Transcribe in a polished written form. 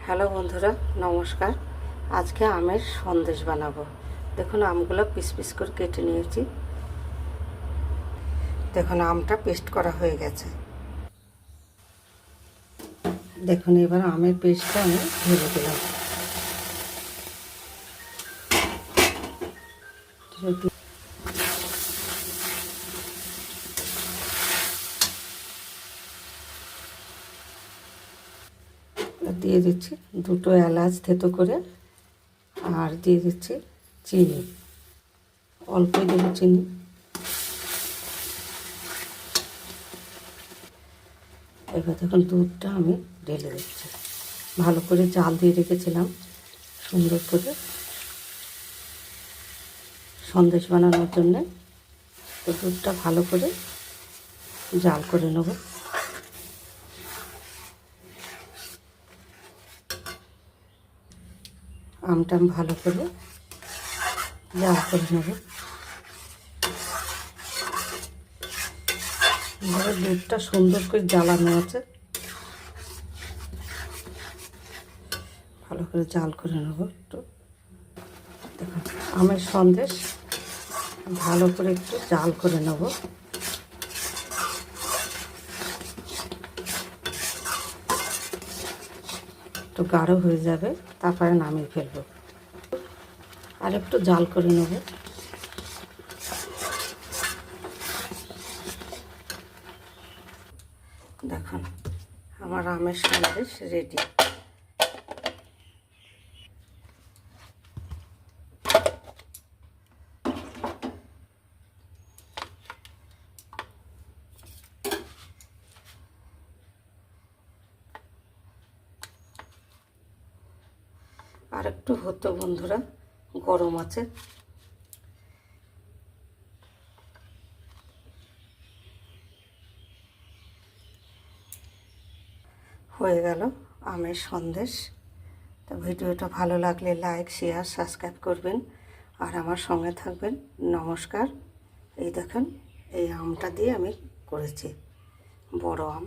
Hello বন্ধুরা, নমস্কার। আজকে আমের সন্দেশ বানাবো। দেখুন, আমগুলো পিস পিস করে কেটে নিয়েছি। দেখুন, আমটা পেস্ট করা হয়ে গেছে। দেখুন, এবার আমের পেস্টটা আমি ঢেলে দিলাম। দিয়ে দিচ্ছি দুটো এলাচ থেতো করে, আর দিয়ে দিচ্ছি চিনি, অল্পই দেবো চিনি। এবার দেখুন, দুধটা আমি ঢেলে দিচ্ছি। ভালো করে জাল দিয়ে রেখেছিলাম সুন্দর করে সন্দেশ বানানোর জন্যে। তো দুধটা ভালো করে জাল করে নেব। আমটা আমি ভালো করে জাল করে নেব। এবারে দুধটা সুন্দর করে জ্বালানো আছে, ভালো করে জাল করে নেব। একটু দেখুন, আমের সন্দেশ ভালো করে একটু জাল করে নেব। একটু গাঢ় হয়ে যাবে, তারপরে নামিয়ে ফেলবো। আর একটু জাল করে নেব। দেখুন, আমার আমের সন্দেশ রেডি। আর একটু হতো বন্ধুরা, গরম আছে। হয়ে গেল আমের সন্দেশ। তো ভিডিওটা ভালো লাগলে লাইক, শেয়ার, সাবস্ক্রাইব করবেন, আর আমার সঙ্গে থাকবেন। নমস্কার। এই দেখুন, এই আমটা দিয়ে আমি করেছি, বড় আম।